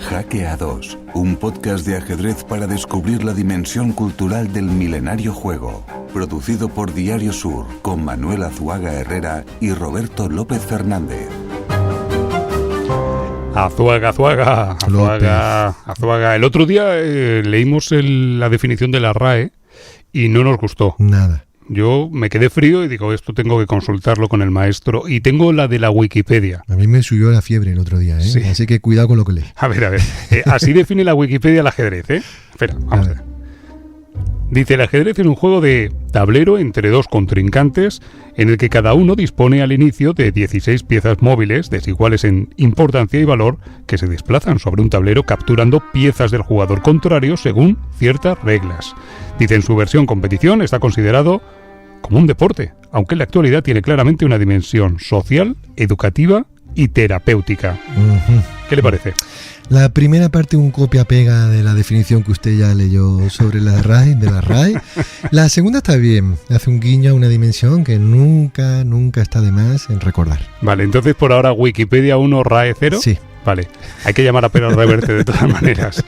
Jaque A2, un podcast de ajedrez para descubrir la dimensión cultural del milenario juego. Producido por Diario Sur, con Manuel Azuaga Herrera y Roberto López Fernández. Azuaga. El otro día leímos la definición de la RAE y no nos gustó. Nada. Yo me quedé frío y digo, esto tengo que consultarlo con el maestro. Y tengo la de la Wikipedia. A mí me subió la fiebre el otro día, ¿eh? Sí. Así que cuidado con lo que lees. A ver. Así define la Wikipedia el ajedrez, ¿eh? Espera, vamos a ver. Dice, el ajedrez es un juego de tablero entre dos contrincantes en el que cada uno dispone al inicio de 16 piezas móviles desiguales en importancia y valor que se desplazan sobre un tablero capturando piezas del jugador contrario según ciertas reglas. Dice, en su versión competición está considerado como un deporte, aunque en la actualidad tiene claramente una dimensión social, educativa y terapéutica. Uh-huh. ¿Qué le parece? La primera parte, un copia-pega de la definición que usted ya leyó sobre la RAE, de la RAE. La segunda está bien, hace un guiño a una dimensión que nunca está de más en recordar. Vale, entonces por ahora Wikipedia 1, RAE 0. Sí. Vale, hay que llamar a Pérez Reverte de todas maneras.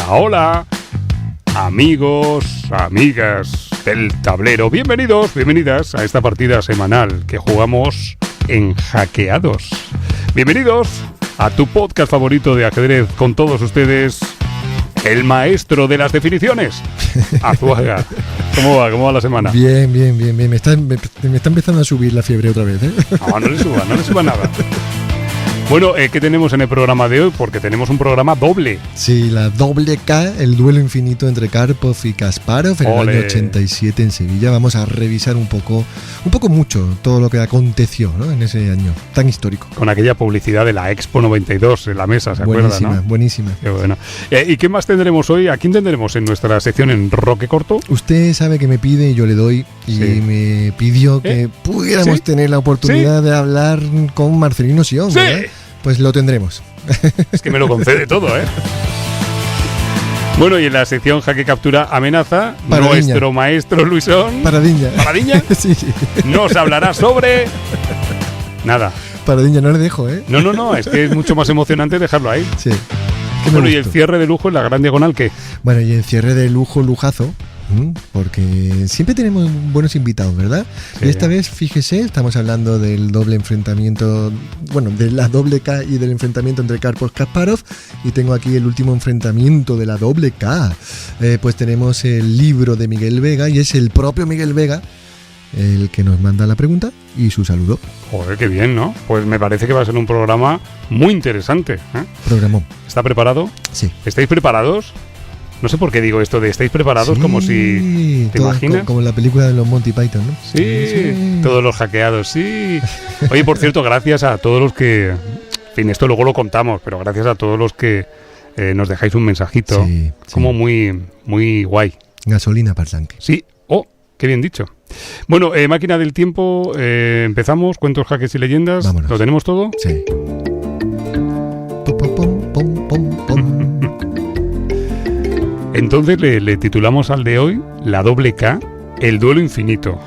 Hola, amigos, amigas del tablero. Bienvenidas a esta partida semanal que jugamos en Jaque A2. Bienvenidos a tu podcast favorito de ajedrez, con todos ustedes, el maestro de las definiciones, Azuaga. ¿Cómo va la semana? Bien. Me está empezando a subir la fiebre otra vez, ¿eh? No le suba nada. Bueno, ¿qué tenemos en el programa de hoy? Porque tenemos un programa doble. Sí, la doble K, el duelo infinito entre Karpov y Kasparov en el año 87 en Sevilla. Vamos a revisar un poco mucho todo lo que aconteció, ¿no?, en ese año tan histórico. Con aquella publicidad de la Expo 92 en la mesa, ¿se acuerda, no? Buenísima. Qué bueno. ¿Y qué más tendremos hoy? ¿A quién tendremos en nuestra sección en Roque Corto? Usted sabe que me pide y yo le doy, y me pidió que pudiéramos tener la oportunidad de hablar con Marcelino Sion, ¿verdad? Pues lo tendremos. Es que me lo concede todo, ¿eh? Bueno, y en la sección Jaque Captura Amenaza, Paradiña. Nuestro maestro Luisón... ¿Paradiña? Sí. Nos hablará sobre... Nada. Paradiña, no le dejo, ¿eh? No, es que es mucho más emocionante dejarlo ahí. Sí. Bueno, y el cierre de lujo en la Gran Diagonal, ¿qué? Bueno, y el cierre de lujazo, porque siempre tenemos buenos invitados, ¿verdad? Sí. Y esta vez, fíjese, estamos hablando del doble enfrentamiento, bueno, de la doble K y del enfrentamiento entre Karpov y Kasparov, y tengo aquí el último enfrentamiento de la doble K. Pues tenemos el libro de Miguel Vega, y es el propio Miguel Vega el que nos manda la pregunta y su saludo. Joder, qué bien, ¿no? Pues me parece que va a ser un programa muy interesante, ¿eh? Programón. ¿Está preparado? Sí. ¿Estáis preparados? No sé por qué digo esto de ¿estáis preparados? Sí, como si... ¿Te imaginas? Como la película de los Monty Python, ¿no? Sí, todos los hackeados, sí. Oye, por cierto, gracias a todos los que... En fin, esto luego lo contamos, pero gracias a todos los que nos dejáis un mensajito. Sí. Como muy guay. Gasolina para el tanque. Sí. Oh, qué bien dicho. Bueno, máquina del tiempo, empezamos. Cuentos, jaques y leyendas. Vámonos. ¿Lo tenemos todo? Sí. Pom. Entonces le titulamos al de hoy la doble K, el duelo infinito.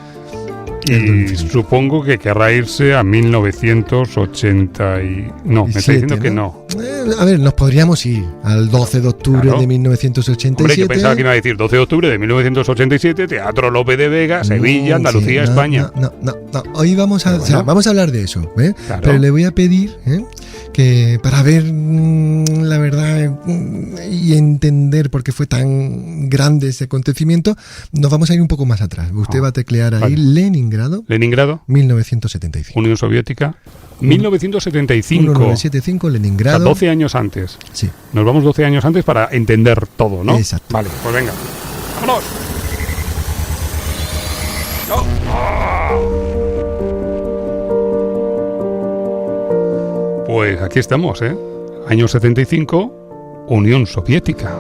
Y supongo que querrá irse a 1980 y... No, me está diciendo, ¿no?, que no. A ver, nos podríamos ir al 12 de octubre de 1987. Hombre, yo pensaba que iba a decir 12 de octubre de 1987, Teatro López de Vega, Sevilla, Andalucía, España. No. Hoy vamos a hablar de eso, ¿eh? Claro. Pero le voy a pedir que para ver la verdad y entender por qué fue tan grande ese acontecimiento, nos vamos a ir un poco más atrás. Usted va a teclear ahí, vale. Leningrado, 1975. Unión Soviética, 1975. 1975, Leningrado. O sea, 12 años antes. Sí. Nos vamos 12 años antes para entender todo, ¿no? Exacto. Vale, pues venga. ¡Vámonos! Pues aquí estamos, ¿eh? Año 75, Unión Soviética.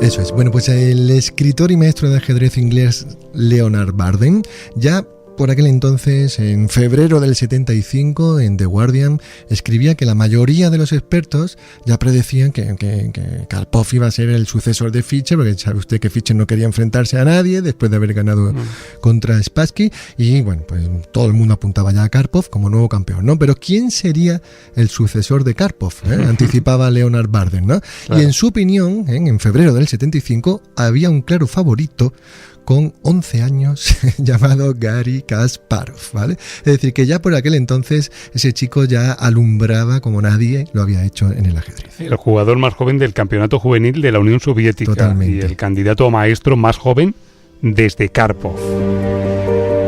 Eso es. Bueno, pues el escritor y maestro de ajedrez inglés Leonard Bardeen ya por aquel entonces, en febrero del 75, en The Guardian, escribía que la mayoría de los expertos ya predecían que Karpov iba a ser el sucesor de Fischer, porque sabe usted que Fischer no quería enfrentarse a nadie después de haber ganado contra Spassky, y bueno, pues todo el mundo apuntaba ya a Karpov como nuevo campeón, ¿no? Pero ¿quién sería el sucesor de Karpov? Anticipaba Leonard Bardem, ¿no? Claro. Y en su opinión, en febrero del 75, había un claro favorito con 11 años llamado Garry Kasparov, ¿vale? Es decir, que ya por aquel entonces ese chico ya alumbraba como nadie lo había hecho en el ajedrez. El jugador más joven del campeonato juvenil de la Unión Soviética. Totalmente. Y el candidato a maestro más joven desde Karpov.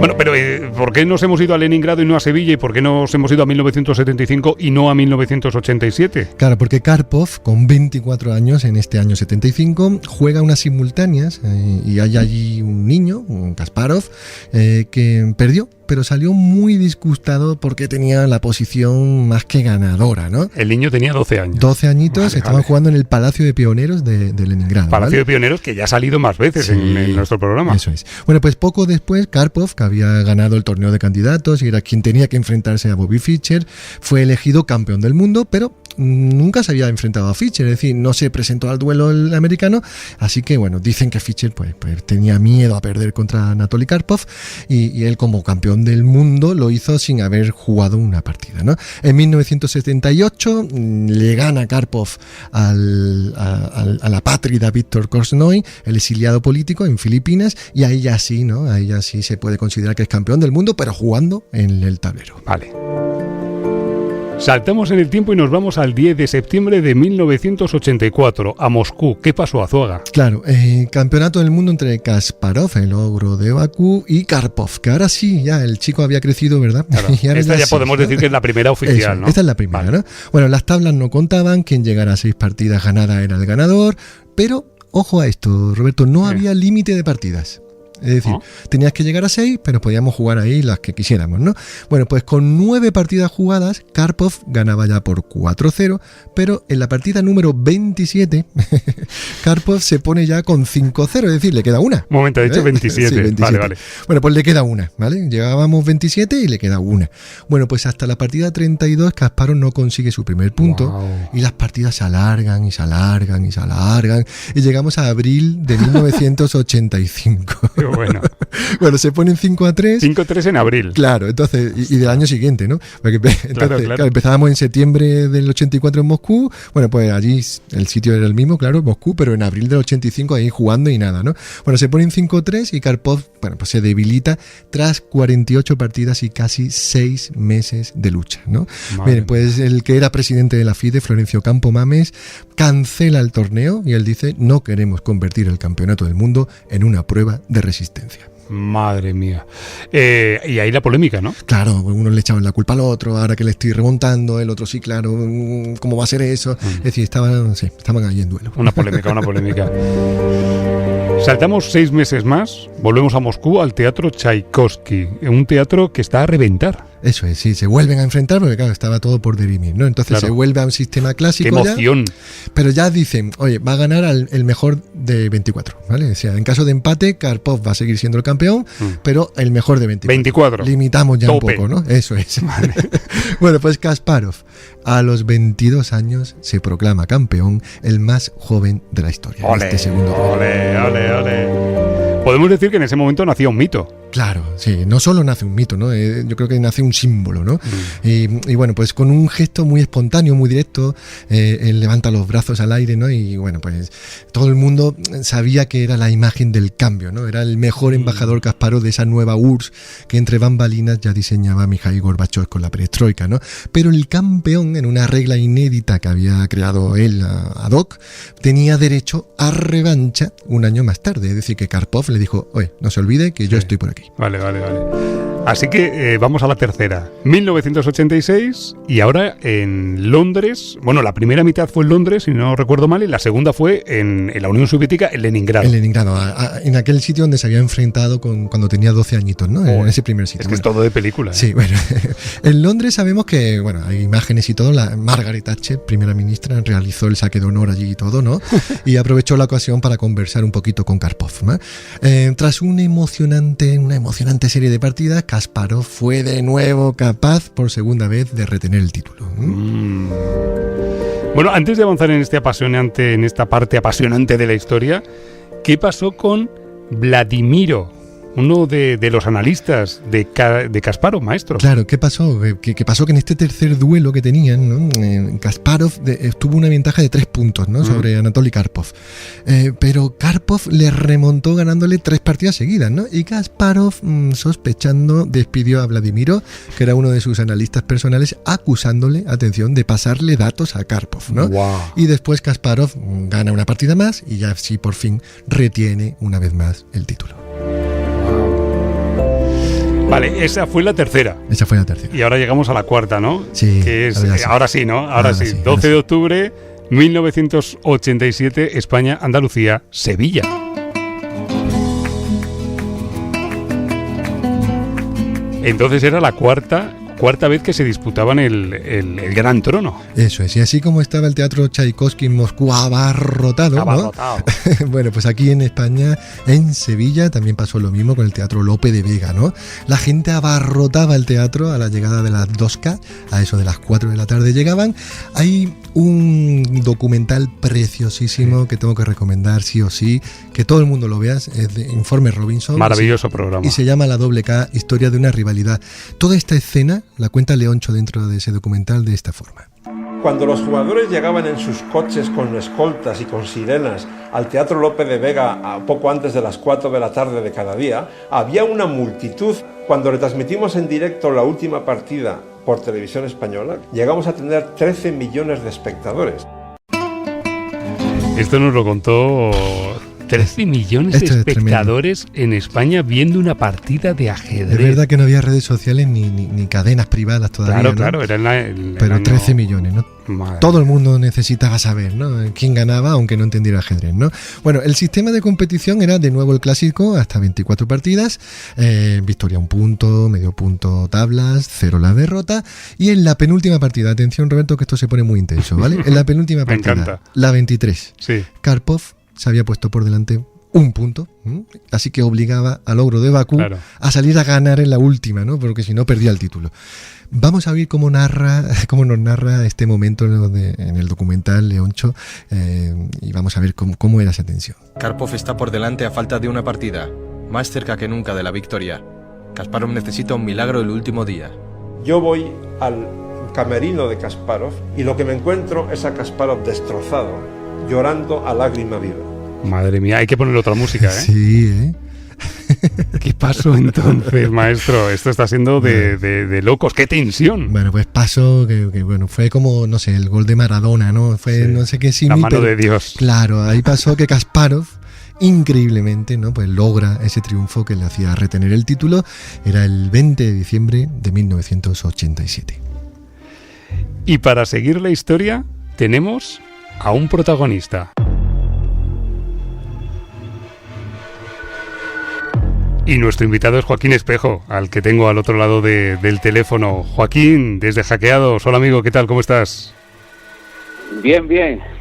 Bueno, pero ¿por qué nos hemos ido a Leningrado y no a Sevilla? ¿Y por qué nos hemos ido a 1975 y no a 1987? Claro, porque Karpov, con 24 años en este año 75, juega unas simultáneas y hay allí un niño, un Kasparov, que perdió, pero salió muy disgustado porque tenía la posición más que ganadora, ¿no? El niño tenía 12 años. 12 añitos, estaban jugando en el Palacio de Pioneros de Leningrado. Palacio de Pioneros que ya ha salido más veces en nuestro programa. Eso es. Bueno, pues poco después, Karpov, que había ganado el torneo de candidatos y era quien tenía que enfrentarse a Bobby Fischer, fue elegido campeón del mundo, pero nunca se había enfrentado a Fischer, es decir, no se presentó al duelo el americano, así que bueno, dicen que Fischer pues tenía miedo a perder contra Anatoly Karpov y él como campeón del mundo lo hizo sin haber jugado una partida, ¿no? En 1978 le gana Karpov a la pátrida Víctor Korchnoi, el exiliado político en Filipinas, y ahí ya sí, ¿no? Ahí ya sí se puede considerar que es campeón del mundo, pero jugando en el tablero. Vale. Saltamos en el tiempo y nos vamos al 10 de septiembre de 1984, a Moscú. ¿Qué pasó, Azuaga? Claro, campeonato del mundo entre Kasparov, el ogro de Bakú, y Karpov, que ahora sí, ya el chico había crecido, ¿verdad? Claro. Y ahora esta ya sí, podemos decir que es la primera oficial, eso, ¿no? Esta es la primera, vale. ¿no? Bueno, las tablas no contaban, quien llegara a 6 partidas ganadas era el ganador, pero ojo a esto, Roberto, no había límite de partidas. Es decir, tenías que llegar a 6, pero podíamos jugar ahí las que quisiéramos, ¿no? Bueno, pues con 9 partidas jugadas, Karpov ganaba ya por 4-0, pero en la partida número 27, Karpov se pone ya con 5-0, es decir, le queda una. Un momento, he dicho 27. Sí, 27. Vale. Bueno, pues le queda una, ¿vale? Llegábamos 27 y le queda una. Bueno, pues hasta la partida 32, Kasparov no consigue su primer punto y las partidas se alargan y se alargan y se alargan y llegamos a abril de 1985. Bueno, se ponen 5-3. 5-3 en abril. Claro, entonces, y del año siguiente, ¿no? Porque entonces, claro, empezábamos en septiembre del 84 en Moscú. Bueno, pues allí el sitio era el mismo, claro, Moscú, pero en abril del 85 ahí jugando y nada, ¿no? Bueno, se ponen 5-3 y Karpov, bueno, pues se debilita tras 48 partidas y casi 6 meses de lucha, ¿no? Bien, pues el que era presidente de la FIDE, Florencio Campomanes, cancela el torneo y él dice: no queremos convertir el campeonato del mundo en una prueba de resistencia. Madre mía. Y ahí la polémica, ¿no? Claro, unos le echaban la culpa al otro, ahora que le estoy remontando, el otro sí, claro, ¿cómo va a ser eso? Es decir, estaban ahí en duelo. Una polémica. Saltamos 6 meses más, volvemos a Moscú, al Teatro Tchaikovsky, un teatro que está a reventar. Eso es, sí, se vuelven a enfrentar porque claro, estaba todo por dirimir, ¿no? Entonces se vuelve a un sistema clásico. ¡Qué emoción! Pero ya dicen, oye, va a ganar el mejor de 24, ¿vale? O sea, en caso de empate, Karpov va a seguir siendo el campeón, pero el mejor de 24. Limitamos ya Tope. un poco, ¿no? Eso es. Bueno, pues Kasparov, a los 22 años, se proclama campeón, el más joven de la historia. ¡Ole! Este segundo. ¡Ole! Podemos decir que en ese momento nacía un mito. Claro, sí, no solo nace un mito, ¿no? Yo creo que nace un símbolo, ¿no? Y bueno, pues con un gesto muy espontáneo, muy directo, él levanta los brazos al aire, ¿no? Y bueno, pues todo el mundo sabía que era la imagen del cambio, ¿no? Era el mejor embajador Kasparov de esa nueva URSS que entre bambalinas ya diseñaba Mikhail Gorbachev con la perestroika, ¿no? Pero el campeón, en una regla inédita que había creado él ad hoc, tenía derecho a revancha un año más tarde. Es decir, que Karpov le dijo: oye, no se olvide que yo estoy por aquí. Vale. Así que vamos a la tercera. 1986 y ahora en Londres. Bueno, la primera mitad fue en Londres, si no recuerdo mal, y la segunda fue en la Unión Soviética, en Leningrado. En Leningrado, en aquel sitio donde se había enfrentado cuando tenía 12 añitos, ¿no? En ese primer sitio. Es que es todo de película. Sí, bueno. En Londres sabemos que, bueno, hay imágenes y todo. La Margaret Thatcher, primera ministra, realizó el saque de honor allí y todo, ¿no? Y aprovechó la ocasión para conversar un poquito con Karpov, ¿no? Tras una emocionante serie de partidas, Kasparov fue de nuevo capaz por segunda vez de retener el título. Bueno, antes de avanzar en esta parte apasionante de la historia, ¿qué pasó con Vladimiro, uno de los analistas de Kasparov, maestro? Claro, ¿qué pasó? ¿Qué pasó? Que en este tercer duelo que tenían, ¿no? Kasparov tuvo una ventaja de 3 puntos, ¿no? Sobre Anatoly Karpov. Pero Karpov le remontó ganándole 3 partidas seguidas, ¿no? Y Kasparov, sospechando, despidió a Vladimiro, que era uno de sus analistas personales, acusándole, atención, de pasarle datos a Karpov, ¿no? Wow. Y después Kasparov gana una partida más y ya así por fin retiene una vez más el título. Vale, esa fue la tercera. Esa fue la tercera. Y ahora llegamos a la cuarta, ¿no? Sí. Que es, sí. ahora sí, ¿no? Ahora sí. 12 de octubre, 1987, España, Andalucía, Sevilla. Entonces era la cuarta vez que se disputaban el Gran Trono. Eso es, y así como estaba el Teatro Tchaikovsky en Moscú abarrotado, ¿no? Bueno, pues aquí en España, en Sevilla, también pasó lo mismo con el Teatro Lope de Vega, ¿no? La gente abarrotaba el teatro a la llegada de las 2K, a eso de las 4 de la tarde llegaban. Hay un documental preciosísimo que tengo que recomendar sí o sí, que todo el mundo lo vea, es de Informe Robinson. Maravilloso programa. Y se llama La Doble K, Historia de una rivalidad. Toda esta escena la cuenta Leoncho dentro de ese documental de esta forma. Cuando los jugadores llegaban en sus coches con escoltas y con sirenas al Teatro Lope de Vega a poco antes de las 4 de la tarde de cada día, había una multitud. Cuando retransmitimos en directo la última partida por Televisión Española, llegamos a tener 13 millones de espectadores. Esto nos lo contó 13 millones de espectadores en España viendo una partida de ajedrez. Es verdad que no había redes sociales ni cadenas privadas todavía, Claro, ¿no? claro, era el pero año... 13 millones, ¿no? Madre. Todo el mundo necesitaba saber, ¿no? Quién ganaba, aunque no entendiera ajedrez, ¿no? Bueno, el sistema de competición era de nuevo el clásico, hasta 24 partidas, victoria 1 punto, medio punto tablas, 0 la derrota, y en la penúltima partida, atención Roberto, que esto se pone muy intenso, ¿vale? En la penúltima partida, encanta. la 23, Sí. Karpov se había puesto por delante 1 punto, así que obligaba al ogro de Bakú a salir a ganar en la última, ¿no? Porque si no perdía el título. Vamos a ver cómo nos narra este momento en el documental Leoncho, y vamos a ver cómo era esa tensión. Karpov está por delante a falta de una partida, más cerca que nunca de la victoria. Kasparov necesita un milagro el último día. Yo voy al camerino de Kasparov y lo que me encuentro es a Kasparov destrozado, llorando a lágrima viva. Madre mía, hay que ponerle otra música, ¿eh? Sí, ¿eh? ¿Qué pasó entonces, maestro? Esto está siendo de locos. ¡Qué tensión! Bueno, pues pasó que bueno, fue como, no sé, el gol de Maradona, ¿no? Fue no sé qué símil. La mano de Dios. Claro, ahí pasó que Kasparov, increíblemente, ¿no? Pues logra ese triunfo que le hacía retener el título. Era el 20 de diciembre de 1987. Y para seguir la historia, tenemos a un protagonista. Y nuestro invitado es Joaquín Espejo, al que tengo al otro lado del teléfono. Joaquín, desde Hackeados. Hola amigo, ¿qué tal? ¿Cómo estás? Bien,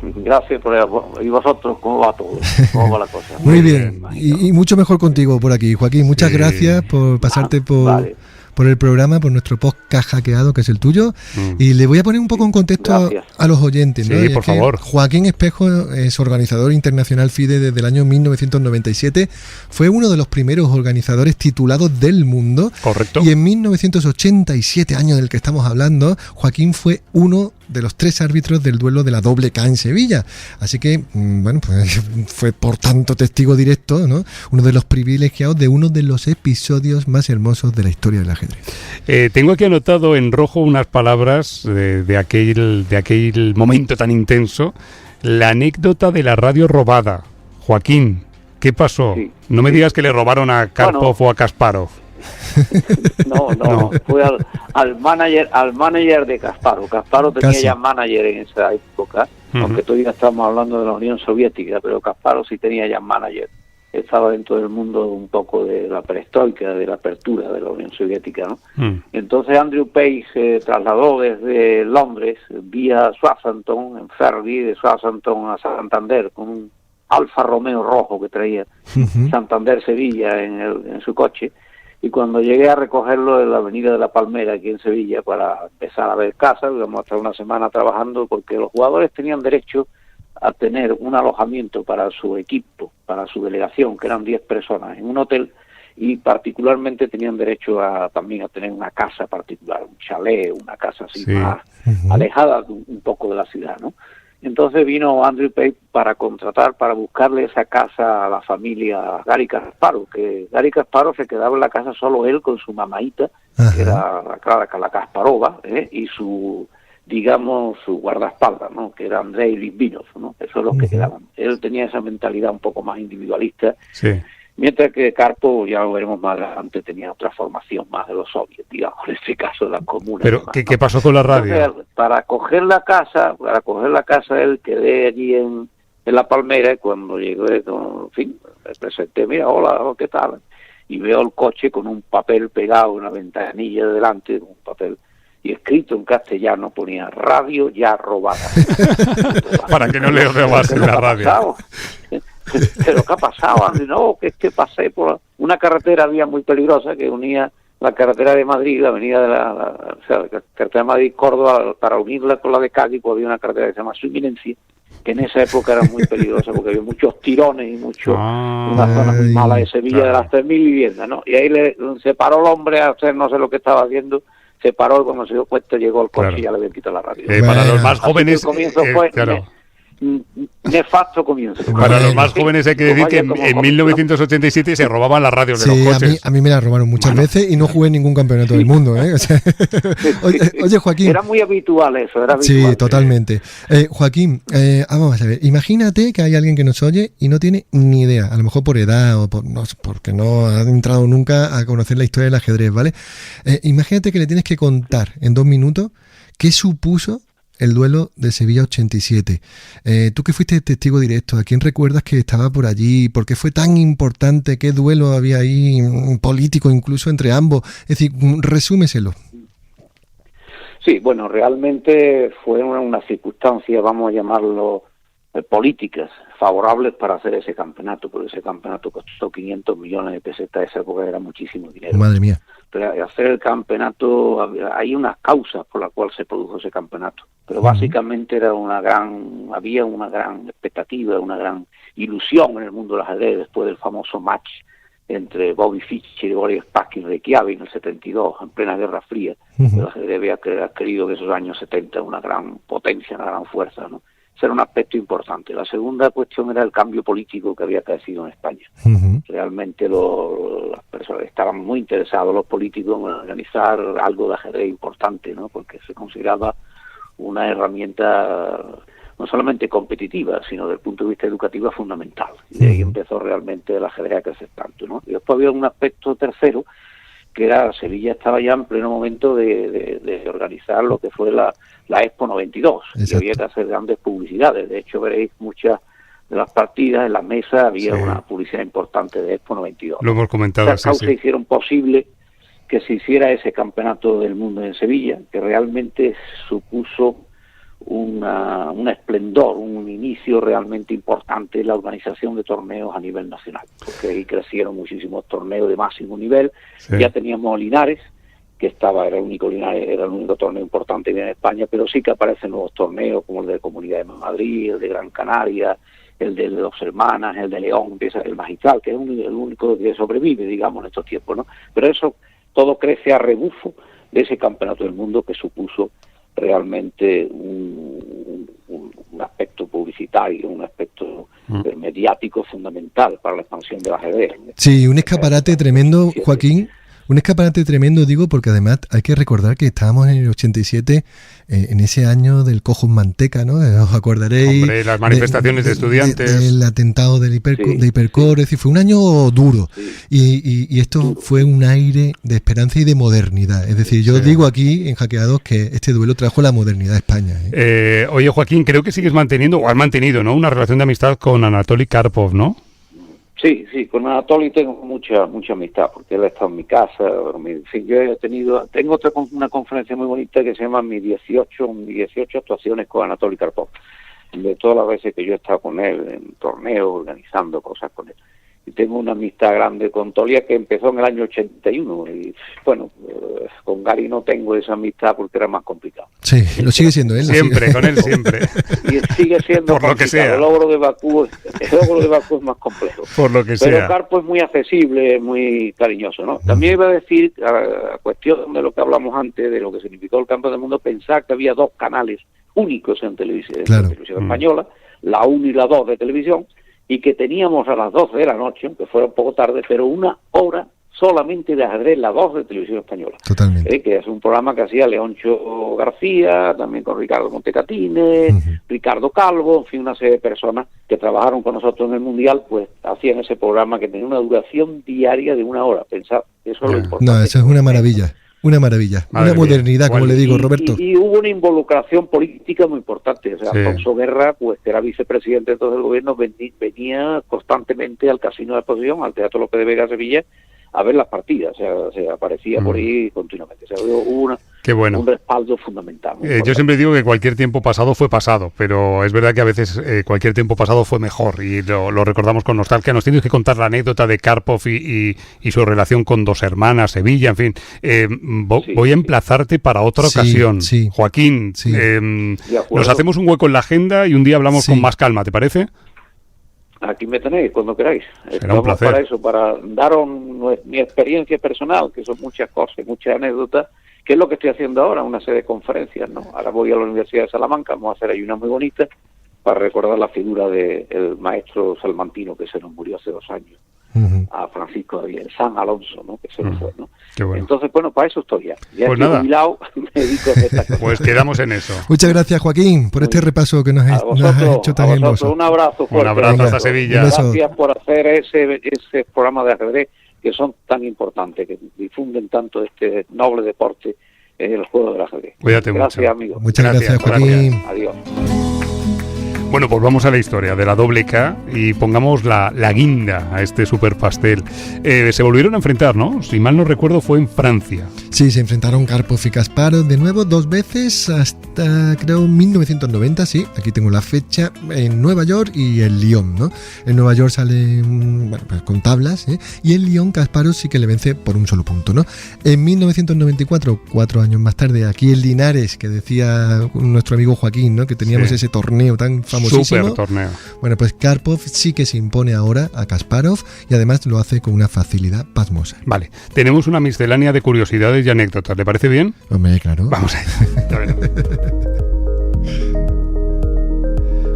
gracias por eso. ¿Y vosotros cómo va todo? ¿Cómo va la cosa? Muy bien, y mucho mejor contigo por aquí, Joaquín. Muchas gracias por pasarte por el programa, por nuestro podcast Hackeado, que es el tuyo. Y le voy a poner un poco en contexto a los oyentes, ¿no? Sí, por favor. Joaquín Espejo es organizador internacional FIDE desde el año 1997. Fue uno de los primeros organizadores titulados del mundo. Correcto. Y en 1987, año del que estamos hablando, Joaquín fue uno de los 3 árbitros del duelo de la doble K en Sevilla. Así que, bueno, pues fue por tanto testigo directo, ¿no? Uno de los privilegiados de uno de los episodios más hermosos de la historia del ajedrez. Tengo aquí anotado en rojo unas palabras de aquel momento tan intenso. La anécdota de la radio robada. Joaquín, ¿qué pasó? Sí. No me digas que le robaron a Karpov o a Kasparov. No, fue al manager de Kasparov. Kasparov tenía ya manager en esa época, aunque todavía estamos hablando de la Unión Soviética, pero Kasparov sí tenía ya manager. Estaba dentro del mundo un poco de la perestroika, de la apertura de la Unión Soviética, ¿no? Entonces Andrew Page se trasladó desde Londres vía Southampton, en ferry de Southampton a Santander, con un Alfa Romeo rojo que traía, Santander-Sevilla en su coche. Y cuando llegué a recogerlo en la avenida de la Palmera, aquí en Sevilla, para empezar a ver casas, íbamos a estar una semana trabajando, porque los jugadores tenían derecho a tener un alojamiento para su equipo, para su delegación, que eran 10 personas, en un hotel, y particularmente tenían derecho también a tener una casa particular, un chalet, una casa así más alejada un poco de la ciudad, ¿no? Entonces vino Andrew Page para buscarle esa casa a la familia Gary Kasparov, que Gary Kasparov se quedaba en la casa solo él con su mamaita, que era la Kasparova, y su guardaespaldas, ¿no? Que era Andrei Litvinov, ¿no? Eso es lo que quedaban. Él tenía esa mentalidad un poco más individualista, mientras que Karpov, ya lo veremos más adelante, tenía otra formación más de los soviets, digamos, en este caso de las comunas. Pero, ¿qué pasó con la radio? Entonces, para coger la casa, él quedé allí en la Palmera, y cuando llegué, en fin, me presenté, mira, hola, ¿qué tal? Y veo el coche con un papel pegado en una ventanilla de delante, un papel, y escrito en castellano ponía radio ya robada. Para que no le robasen la radio. Pero ¿qué ha pasado, Andy? No, que es que pasé por una carretera vía muy peligrosa que unía la carretera de Madrid, la avenida de la carretera de Madrid-Córdoba, para unirla con la de Cádiz, pues había una carretera que se llama Su Eminencia, que en esa época era muy peligrosa porque había muchos tirones y una zona muy mala de Sevilla, de las 3.000 viviendas, ¿no? Y ahí se paró el hombre a hacer no sé lo que estaba haciendo, se paró y cuando se dio cuenta llegó el coche y ya le habían quitado la radio. Para los más jóvenes, el comienzo fue nefasto comienzo. Para los más jóvenes hay que decir que en 1987 se robaban las radios de los coches. A mí me las robaron muchas veces y no jugué en ningún campeonato del mundo, ¿eh? O sea, oye, Joaquín. Era muy habitual eso, era habitual. Sí, totalmente. Joaquín, vamos a ver, imagínate que hay alguien que nos oye y no tiene ni idea, a lo mejor por edad o porque no ha entrado nunca a conocer la historia del ajedrez, ¿vale? Imagínate que le tienes que contar en 2 minutos qué supuso el duelo de Sevilla 87. Tú que fuiste testigo directo, ¿a quién recuerdas que estaba por allí? ¿Por qué fue tan importante? ¿Qué duelo había ahí político incluso entre ambos? Es decir, resúmeselo. Sí, bueno, realmente fue una circunstancia, vamos a llamarlo, políticas favorables para hacer ese campeonato, porque ese campeonato costó 500 millones de pesetas, esa época era muchísimo dinero. Madre mía. Pero hacer el campeonato, hay unas causas por las cuales se produjo ese campeonato, pero básicamente había una gran expectativa, una gran ilusión en el mundo del ajedrez después del famoso match entre Bobby Fischer y Boris Spassky en Reykjavik en el 72, en plena Guerra Fría. El ajedrez había querido que esos años 70 una gran potencia, una gran fuerza, ¿no? Ese era un aspecto importante. La segunda cuestión era el cambio político que había crecido en España. Realmente las personas estaban muy interesados, los políticos, en organizar algo de ajedrez importante, ¿no? Porque se consideraba una herramienta no solamente competitiva, sino desde el punto de vista educativo fundamental. Y de ahí empezó realmente el ajedrez a crecer tanto, ¿no? Y después había un aspecto tercero, que era Sevilla estaba ya en pleno momento de organizar lo que fue la Expo 92. Y había que hacer grandes publicidades. De hecho, veréis muchas de las partidas en la mesa había una publicidad importante de Expo 92. Lo hemos comentado. Estas causas hicieron posible que se hiciera ese campeonato del mundo en Sevilla, que realmente supuso un esplendor, un inicio realmente importante en la organización de torneos a nivel nacional, porque ahí crecieron muchísimos torneos de máximo nivel. Ya teníamos Linares, que era el único torneo importante en España, pero sí que aparecen nuevos torneos como el de Comunidad de Madrid, el de Gran Canaria, el de Dos Hermanas, el de León, el Magistral, que es el único que sobrevive, digamos, en estos tiempos, ¿no? Pero eso todo crece a rebufo de ese campeonato del mundo que supuso realmente un aspecto publicitario, un aspecto mediático fundamental para la expansión del ajedrez. Sí, un escaparate tremendo, Joaquín. Un escaparate tremendo, digo, porque además hay que recordar que estábamos en el 87, en ese año del Cojos Manteca, ¿no? Os acordaréis. Hombre, las manifestaciones de estudiantes. El atentado de Hipercore, es decir, fue un año duro. Y esto fue un aire de esperanza y de modernidad. Es decir, yo digo aquí, en Hackeados, que este duelo trajo la modernidad a España. Oye, Joaquín, creo que sigues manteniendo, o has mantenido, ¿no?, una relación de amistad con Anatoly Karpov, ¿no? Sí, con Anatoly tengo mucha amistad, porque él ha estado en mi casa. En fin, yo tengo una conferencia muy bonita que se llama mis 18 actuaciones con Anatoly Karpov, de todas las veces que yo he estado con él en torneos, organizando cosas con él. y tengo una amistad grande con Tolia que empezó en el año 81 y bueno, con Gary no tengo esa amistad porque era más complicado. Sí, lo sigue siendo él. Siempre, con él siempre. Y sigue siendo por lo que sea. El logro de Bakú es más complejo. Por lo que Pero sea. Karpov es muy accesible, muy cariñoso, ¿no? También iba a decir, a cuestión de lo que hablamos antes, de lo que significó el Campeón del Mundo, pensar que había 2 canales únicos en televisión, claro. Española, la 1 y la 2 de televisión, y que teníamos a las 12 de la noche, aunque fuera un poco tarde, pero 1 hora solamente de ajedrez, la 2 de televisión española. Totalmente. Que es un programa que hacía Leoncho García, también con Ricardo Montecatines, Ricardo Calvo, en fin, una serie de personas que trabajaron con nosotros en el Mundial, pues hacían ese programa que tenía una duración diaria de 1 hora. Pensad, eso es lo importante. No, eso es una maravilla. Una maravilla, Madre una modernidad, como le digo, Roberto. Y hubo una involucración política muy importante. O sea, sí. Alfonso Guerra, pues que era vicepresidente entonces del gobierno, venía constantemente al Casino de la Exposición, al Teatro López de Vega, Sevilla, a ver las partidas. O sea, aparecía por ahí continuamente. O sea, hubo un respaldo fundamental. Yo siempre digo que cualquier tiempo pasado fue pasado, pero es verdad que a veces cualquier tiempo pasado fue mejor y lo recordamos con nostalgia. Nos tienes que contar la anécdota de Karpov y su relación con 2 hermanas, Sevilla, en fin. Voy a emplazarte para otra ocasión. Sí. Joaquín, nos hacemos un hueco en la agenda y un día hablamos con más calma, ¿te parece? Aquí me tenéis, cuando queráis. Será un placer. Para eso, para daros mi experiencia personal, que son muchas cosas, muchas anécdotas, que es lo que estoy haciendo ahora, una serie de conferencias, ¿no? Ahora voy a la Universidad de Salamanca, vamos a hacer ahí una muy bonita, para recordar la figura del maestro salmantino que se nos murió hace 2 años, a Francisco Javier San Alonso, ¿no? Que se nos fue, ¿no? Qué bueno. Entonces, bueno, para eso estoy ya. Ya pues estoy nada. jubilado, me dedico a estas cosas. Pues quedamos en eso. Muchas gracias, Joaquín, por este repaso que nos has hecho tan hermoso. Un abrazo fuerte. Un abrazo hasta Sevilla. Gracias por hacer ese programa de ajedrez que son tan importantes, que difunden tanto este noble deporte en el juego del ajedrez. Cuídate gracias, mucho. amigo. Muchas gracias, Joaquín. Gracias. Adiós. Bueno, pues vamos a la historia de la doble K y pongamos la guinda a este super pastel. Se volvieron a enfrentar, ¿no? Si mal no recuerdo, fue en Francia. Sí, se enfrentaron Karpov y Kasparov de nuevo 2 veces hasta, creo, 1990, sí. Aquí tengo la fecha, en Nueva York y en Lyon, ¿no? En Nueva York sale, bueno, pues con tablas, ¿eh? Y en Lyon Kasparov sí que le vence por un solo punto, ¿no? En 1994, 4 años más tarde, aquí en Linares, que decía nuestro amigo Joaquín, ¿no? Que teníamos ese torneo tan famosísimo. Super torneo. Bueno, pues Karpov sí que se impone ahora a Kasparov y además lo hace con una facilidad pasmosa. Vale, tenemos una miscelánea de curiosidades y anécdotas, ¿le parece bien? Hombre, claro. Vamos a ver.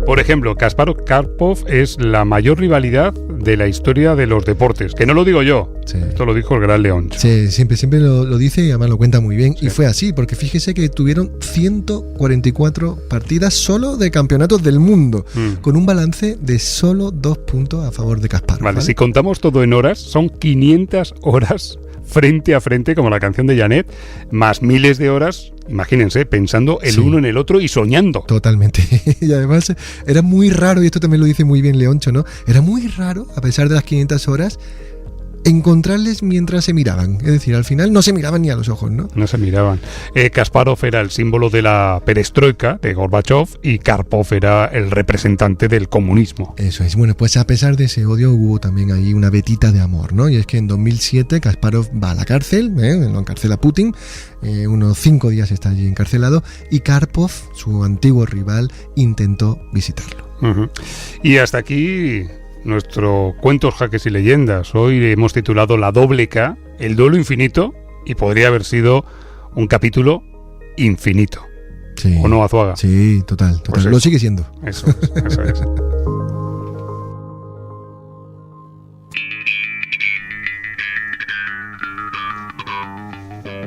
Por ejemplo, Kasparov-Karpov es la mayor rivalidad de la historia de los deportes, que no lo digo yo, sí. Esto lo dijo el gran Leoncho. Sí, siempre lo dice y además lo cuenta muy bien. Sí. Y fue así, porque fíjese que tuvieron 144 partidas solo de campeonatos del mundo, con un balance de solo 2 puntos a favor de Kasparov. Vale, si contamos todo en horas, son 500 horas frente a frente, como la canción de Janet, más miles de horas, imagínense, pensando el uno en el otro y soñando. Totalmente. Y además era muy raro, y esto también lo dice muy bien Leoncho, ¿no? Era muy raro, a pesar de las 500 horas, encontrarles mientras se miraban. Es decir, al final no se miraban ni a los ojos, ¿no? No se miraban. Kasparov era el símbolo de la perestroika, de Gorbachev, y Karpov era el representante del comunismo. Eso es. Bueno, pues a pesar de ese odio hubo también ahí una vetita de amor, ¿no? Y es que en 2007 Kasparov va a la cárcel, lo encarcela Putin, unos 5 días está allí encarcelado, y Karpov, su antiguo rival, intentó visitarlo. Y hasta aquí nuestro Cuentos, Jaques y Leyendas. Hoy hemos titulado La doble K, el duelo infinito, y podría haber sido un capítulo infinito. Sí. ¿O no, Azuaga? Sí, total. Pues lo sigue siendo. Eso es.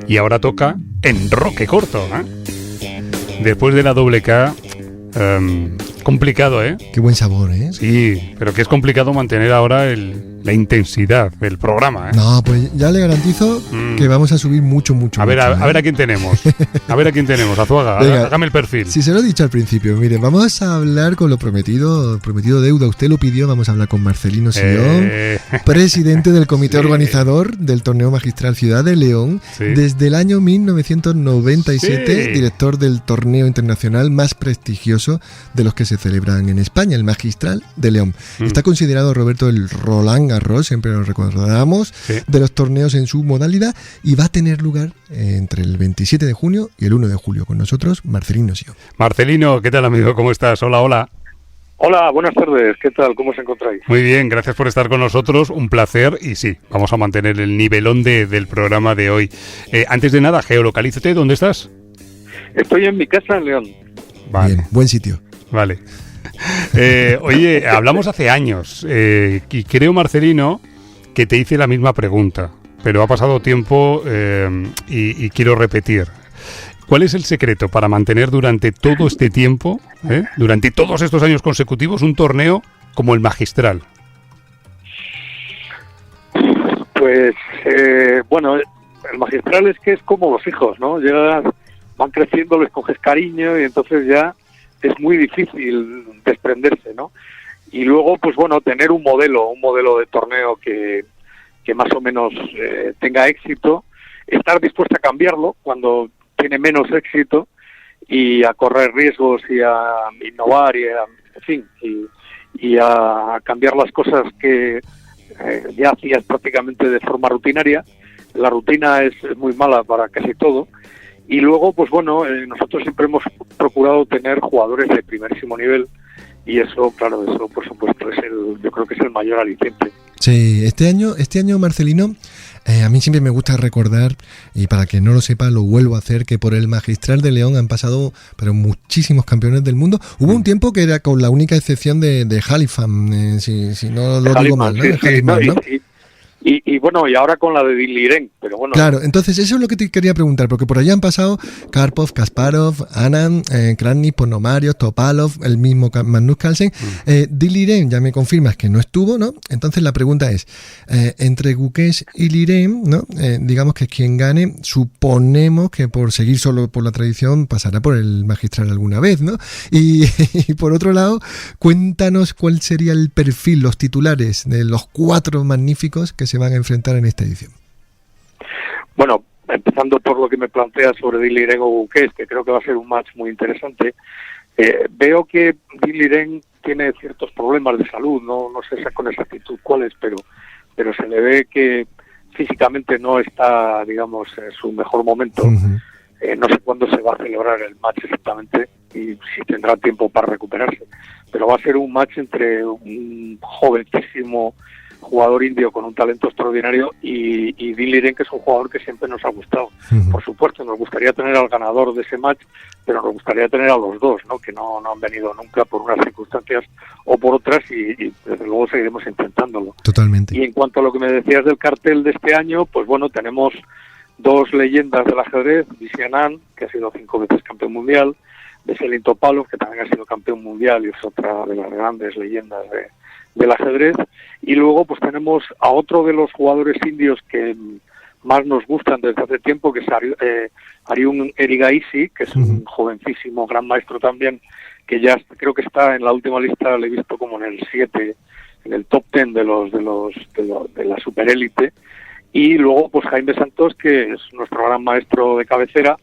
Y ahora toca Enroque Corto, ¿eh? Después de la doble K, complicado, ¿eh? Qué buen sabor, ¿eh? Sí, pero que es complicado mantener ahora la intensidad del programa, ¿eh? No, pues ya le garantizo que vamos a subir mucho. A ver a quién tenemos. A ver a quién tenemos, Azuaga. Venga, hágame el perfil. Si se lo he dicho al principio, mire, vamos a hablar con lo prometido deuda. Usted lo pidió, vamos a hablar con Marcelino Sillón, presidente del comité organizador del torneo magistral Ciudad de León, desde el año 1997, director del torneo internacional más prestigioso de los que se celebran en España, el Magistral de León. Está considerado, Roberto, el Roland Garros, siempre nos recordamos, de los torneos en su modalidad, y va a tener lugar entre el 27 de junio y el 1 de julio. Con nosotros, Marcelino Sió. Marcelino, ¿qué tal, amigo? ¿Cómo estás? Hola, hola. Hola, buenas tardes. ¿Qué tal? ¿Cómo os encontráis? Muy bien, gracias por estar con nosotros. Un placer. Y sí, vamos a mantener el nivelón del programa de hoy. Antes de nada, geolocalízate. ¿Dónde estás? Estoy en mi casa en León. Vale. Bien, buen sitio. Vale. Oye, hablamos hace años y creo, Marcelino, que te hice la misma pregunta, pero ha pasado tiempo y quiero repetir. ¿Cuál es el secreto para mantener durante todo este tiempo, durante todos estos años consecutivos, un torneo como el Magistral? Pues, bueno, el Magistral es que es como los hijos, ¿no? Van creciendo, les coges cariño y entonces ya es muy difícil desprenderse, ¿no? Y luego, pues bueno, tener un modelo de torneo que más o menos tenga éxito, estar dispuesto a cambiarlo cuando tiene menos éxito y a correr riesgos y a innovar y a cambiar las cosas que ya hacías prácticamente de forma rutinaria. La rutina es muy mala para casi todo. Y luego, pues bueno, nosotros siempre hemos procurado tener jugadores de primerísimo nivel y eso, claro, eso por supuesto yo creo que es el mayor aliciente. Sí, este año, Marcelino, a mí siempre me gusta recordar, y para que no lo sepa, lo vuelvo a hacer, que por el Magistral de León han pasado pero muchísimos campeones del mundo. Hubo un tiempo que era con la única excepción de Halifam, si no lo digo mal, ¿no? Sí, Halifam, ¿no? Y bueno, y ahora con la de Diliren, pero bueno. Claro, entonces eso es lo que te quería preguntar, porque por allá han pasado Karpov, Kasparov, Anand, Kranich, Ponomarios, Topalov, el mismo Magnus Carlsen. Diliren, ya me confirmas que no estuvo, ¿no? Entonces la pregunta es, entre Gukesh y Liren, ¿no? Digamos que quien gane, suponemos que por seguir solo por la tradición pasará por el Magistral alguna vez, ¿no? Y por otro lado, cuéntanos cuál sería el perfil, los titulares de los 4 magníficos que se van a enfrentar en esta edición. Bueno, empezando por lo que me planteas sobre Diliren o Gukesh, que creo que va a ser un match muy interesante. Veo que Diliren tiene ciertos problemas de salud, no sé con exactitud cuáles, pero se le ve que físicamente no está, digamos, en su mejor momento. Uh-huh. No sé cuándo se va a celebrar el match exactamente y si tendrá tiempo para recuperarse, pero va a ser un match entre un jovencísimo jugador indio con un talento extraordinario y Diliren, que es un jugador que siempre nos ha gustado. Uh-huh. Por supuesto, nos gustaría tener al ganador de ese match, pero nos gustaría tener a los dos, ¿no? Que no han venido nunca por unas circunstancias o por otras y desde luego seguiremos intentándolo. Totalmente. Y en cuanto a lo que me decías del cartel de este año, pues bueno, tenemos 2 leyendas del ajedrez, Vishy Anand, que ha sido 5 veces campeón mundial, Veselin Topalov, que también ha sido campeón mundial y es otra de las grandes leyendas del ajedrez, y luego pues tenemos a otro de los jugadores indios que más nos gustan desde hace tiempo, que es Arjun Erigaisi, que es un jovencísimo gran maestro también, que ya creo que está en la última lista, le he visto como en el 7, en el top 10 de la superélite, y luego pues Jaime Santos, que es nuestro gran maestro de cabecera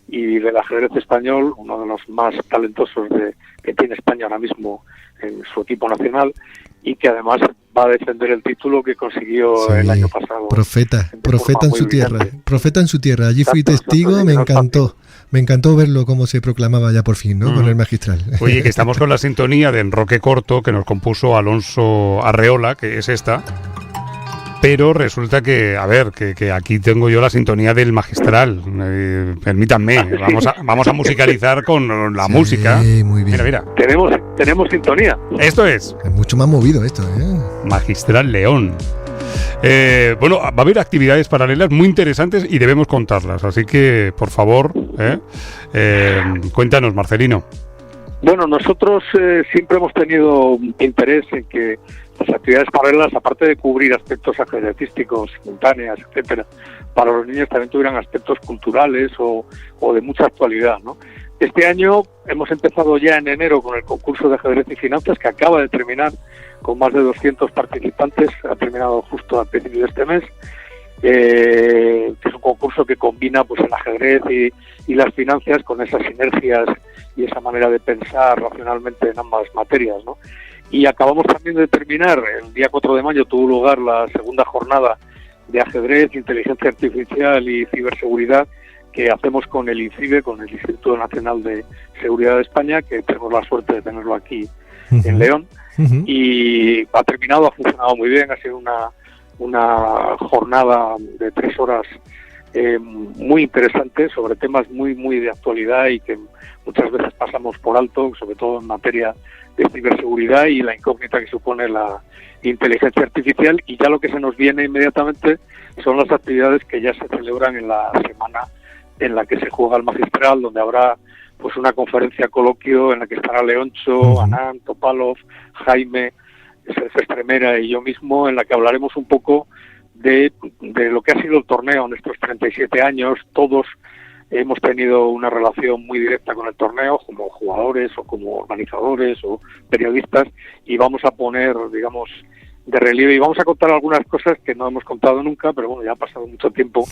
y del ajedrez español, uno de los más talentosos que tiene España ahora mismo en su equipo nacional, y que además va a defender el título que consiguió el año pasado. Profeta en su tierra. Profeta en su tierra. Allí fui testigo, me encantó. Me encantó verlo cómo se proclamaba ya por fin, ¿no? Con el Magistral. Oye, que estamos con la sintonía de Enroque Corto, que nos compuso Alonso Arreola, que es esta. Pero resulta que, a ver, que aquí tengo yo la sintonía del Magistral. Permítanme, vamos a musicalizar con la música. Muy bien. Mira. Tenemos sintonía. Esto es. Es mucho más movido esto, ¿eh? Magistral León. Bueno, va a haber actividades paralelas muy interesantes y debemos contarlas. Así que, por favor, cuéntanos, Marcelino. Bueno, nosotros siempre hemos tenido interés en que las actividades paralelas, aparte de cubrir aspectos ajedrecísticos, simultáneas, etcétera, para los niños también tuvieran aspectos culturales o de mucha actualidad, ¿no? Este año hemos empezado ya en enero con el concurso de ajedrez y finanzas, que acaba de terminar con más de 200 participantes, ha terminado justo al principio de este mes, que es un concurso que combina pues el ajedrez y las finanzas con esas sinergias y esa manera de pensar racionalmente en ambas materias, ¿no? Y acabamos también de terminar, el día 4 de mayo tuvo lugar la segunda jornada de ajedrez, inteligencia artificial y ciberseguridad que hacemos con el INCIBE, con el Instituto Nacional de Seguridad de España, que tenemos la suerte de tenerlo aquí en León. Y ha terminado, ha funcionado muy bien, ha sido una jornada de 3 horas muy interesante sobre temas muy de actualidad y que muchas veces pasamos por alto, sobre todo en materia de ciberseguridad y la incógnita que supone la inteligencia artificial. Y ya lo que se nos viene inmediatamente son las actividades que ya se celebran en la semana en la que se juega el magistral, donde habrá pues una conferencia coloquio en la que estará Leoncho, Anand, Topalov, Jaime, Sergio Estremera y yo mismo, en la que hablaremos un poco de lo que ha sido el torneo en estos 37 años. Todos hemos tenido una relación muy directa con el torneo, como jugadores o como organizadores o periodistas, y vamos a poner, digamos, de relieve y vamos a contar algunas cosas que no hemos contado nunca, pero bueno, ya ha pasado mucho tiempo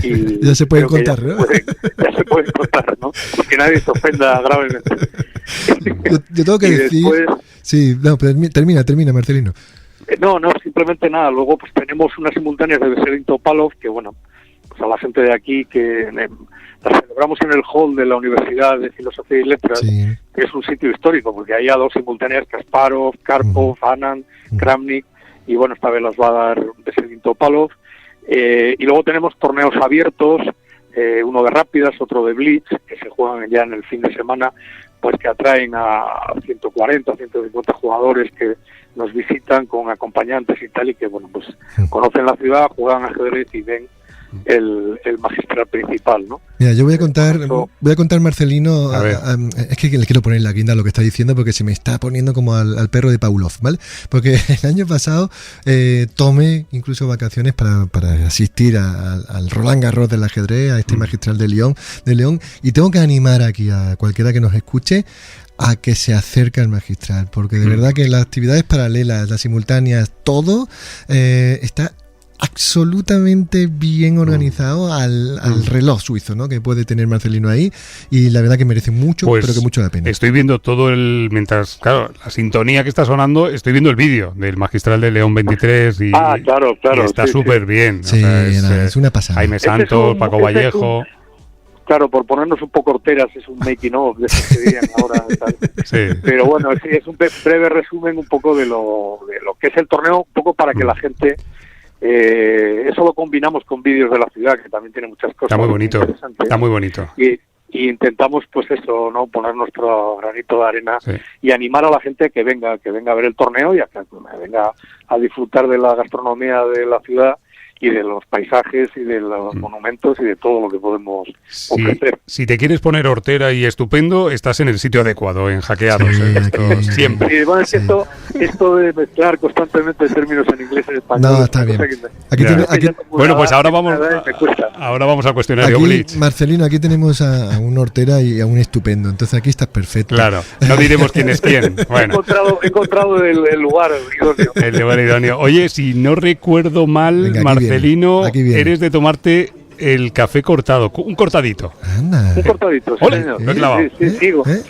y ya se pueden contar, ¿no? Ya se pueden contar, ¿no? Y que nadie se ofenda gravemente. Yo tengo que decir... Después... Sí, no, pero termina, Marcelino. No, simplemente nada. Luego pues tenemos unas simultáneas de Veselin Topalov, que bueno, pues a la gente de aquí que las celebramos en el hall de la Universidad de Filosofía y Letras, sí, que es un sitio histórico, porque hay 2 simultáneas, Kasparov, Karpov, Anand, Kramnik, y bueno, esta vez las va a dar Veselin Topalov. Y luego tenemos torneos abiertos, uno de rápidas, otro de blitz, que se juegan ya en el fin de semana, pues que atraen a 140, 150 jugadores que nos visitan con acompañantes y tal, y que bueno, pues conocen la ciudad, juegan ajedrez y ven el magistral principal, ¿no? Mira, yo voy a contar, Marcelino, es que le quiero poner la guinda a lo que está diciendo porque se me está poniendo como al perro de Pavlov, ¿vale? Porque el año pasado tomé incluso vacaciones para asistir al Roland Garros del ajedrez, a este magistral de León, y tengo que animar aquí a cualquiera que nos escuche a que se acerque al magistral, porque de verdad que las actividades paralelas, las simultáneas, todo está absolutamente bien organizado al reloj suizo, ¿no?, que puede tener Marcelino ahí, y la verdad que merece mucho, pues, pero que mucho la pena. Estoy viendo mientras, claro, la sintonía que está sonando, estoy viendo el vídeo del magistral de León 23 y, claro, y está súper bien. Sí, o sea, es una pasada. Jaime Santos, Paco Vallejo... Claro, por ponernos un poco horteras, es un making of de eso que dirían ahora. Tal. Sí. Pero bueno, sí, es un breve resumen un poco de lo que es el torneo, un poco para que la gente... eso lo combinamos con vídeos de la ciudad, que también tiene muchas cosas. Está muy bonito, está muy bonito. Y intentamos, pues eso, ¿no?, poner nuestro granito de arena, sí, y animar a la gente que venga a ver el torneo y a que venga a disfrutar de la gastronomía de la ciudad y de los paisajes y de los monumentos y de todo lo que podemos ofrecer. Si te quieres poner hortera y estupendo, estás en el sitio adecuado, en Hackeados. Sí, siempre. Sí, bueno, es que esto de mezclar constantemente términos en inglés y español... No, está bien. Bueno, pues ahora vamos al cuestionario Blitz. Marcelino, aquí tenemos a un hortera y a un estupendo, entonces aquí estás perfecto. Claro, no diremos quién es quién. Bueno. He encontrado el lugar idóneo. El lugar idóneo. Oye, si no recuerdo mal, Marcelino, eres de tomarte el café cortado, un cortadito. Anda. Un cortadito, sí, señor. Sí,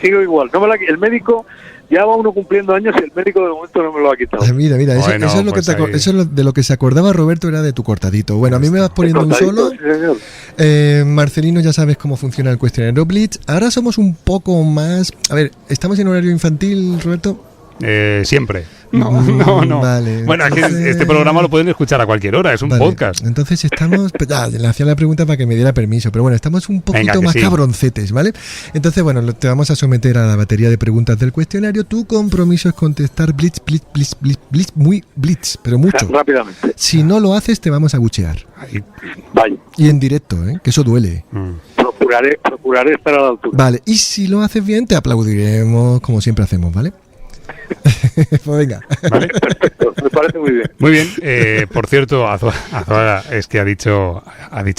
sigo igual. El médico, ya va uno cumpliendo años y el médico de momento no me lo ha quitado. Mira, eso es lo que eso es de lo que se acordaba Roberto, era de tu cortadito. Bueno, a mí me vas poniendo un solo. Sí, señor. Marcelino, ya sabes cómo funciona el cuestionario Blitz. Ahora somos un poco más... A ver, ¿estamos en horario infantil, Roberto? Siempre. No. Vale, bueno, entonces, este programa lo pueden escuchar a cualquier hora, es un podcast. Entonces estamos... le hacía la pregunta para que me diera permiso, pero bueno, estamos un poquito más cabroncetes, ¿vale? Entonces, bueno, te vamos a someter a la batería de preguntas del cuestionario. Tu compromiso es contestar blitz, muy blitz, pero mucho. Rápidamente. Si no lo haces, te vamos a buchear. Vale. Y en directo, que eso duele. Procuraré estar a la altura. Vale, y si lo haces bien, te aplaudiremos, como siempre hacemos, ¿vale? Pues venga. ¿Vale? Perfecto, me parece muy bien. Muy bien. Por cierto, Azuaga es que ha dicho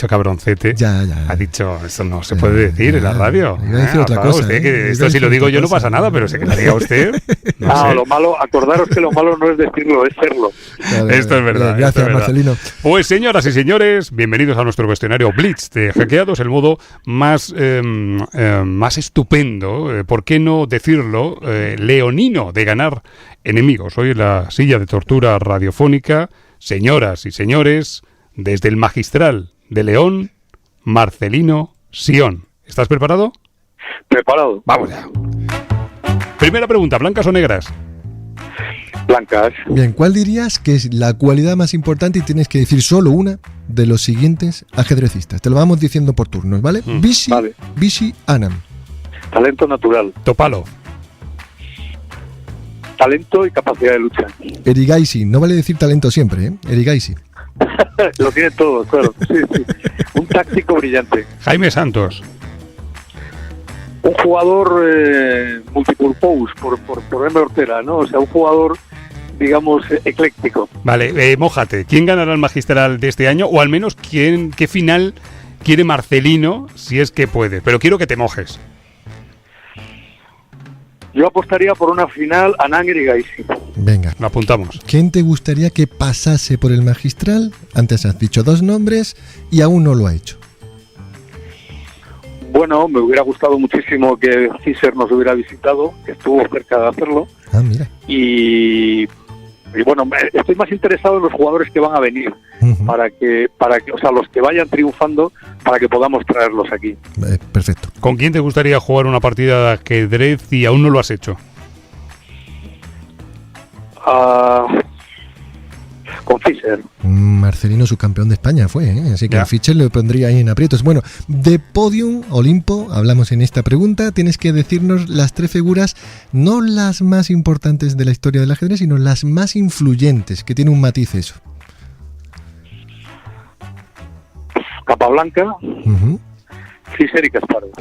cabroncete. Ya. Ha dicho, esto no se puede decir en la radio. Iba a decir otra Azuaga, cosa. Usted, que esto si lo digo yo no pasa nada, pero si que lo diga usted. No sé. Lo malo, acordaros que lo malo no es decirlo, es serlo. Esto es verdad. Gracias, esto es verdad. Marcelino. Pues señoras y señores, bienvenidos a nuestro cuestionario Blitz de Hackeados, el modo más estupendo, ¿por qué no decirlo? Leonino de ganar enemigos. Hoy en la silla de tortura radiofónica, señoras y señores, desde el Magistral de León, Marcelino Sion. ¿Estás preparado? Preparado. Vamos ya. Primera pregunta, ¿blancas o negras? Blancas. Bien, ¿cuál dirías que es la cualidad más importante y tienes que decir solo una de los siguientes ajedrecistas? Te lo vamos diciendo por turnos, ¿vale? Vale. Vishy Anand. Talento natural. Topalov. Talento y capacidad de lucha. Erigaisi, no vale decir talento siempre, ¿eh? Erigaisi. Lo tiene todo, claro. Sí. Un táctico brillante. Jaime Santos. Un jugador multipurpose, por M. Ortega, ¿no? O sea, un jugador, digamos, ecléctico. Vale, mójate. ¿Quién ganará el Magistral de este año? O al menos, ¿qué final quiere Marcelino, si es que puede? Pero quiero que te mojes. Yo apostaría por una final Anand Erigaisi. Venga. Lo apuntamos. ¿Quién te gustaría que pasase por el Magistral? Antes has dicho 2 nombres y aún no lo ha hecho. Bueno, me hubiera gustado muchísimo que Fischer nos hubiera visitado, que estuvo cerca de hacerlo. Ah, mira. Y bueno, estoy más interesado en los jugadores que van a venir, Uh-huh. para que, o sea, los que vayan triunfando, para que podamos traerlos aquí. Perfecto. ¿Con quién te gustaría jugar una partida de ajedrez y aún no lo has hecho? Con Fischer. Marcelino, subcampeón de España fue, ¿eh? Así que Ya. el Fischer lo pondría ahí en aprietos. Bueno, de Podium Olimpo hablamos en esta pregunta. Tienes que decirnos las 3 figuras, no las más importantes de la historia del ajedrez, sino las más influyentes, que tiene un matiz eso. Capablanca, Uh-huh. Fischer y Kasparov.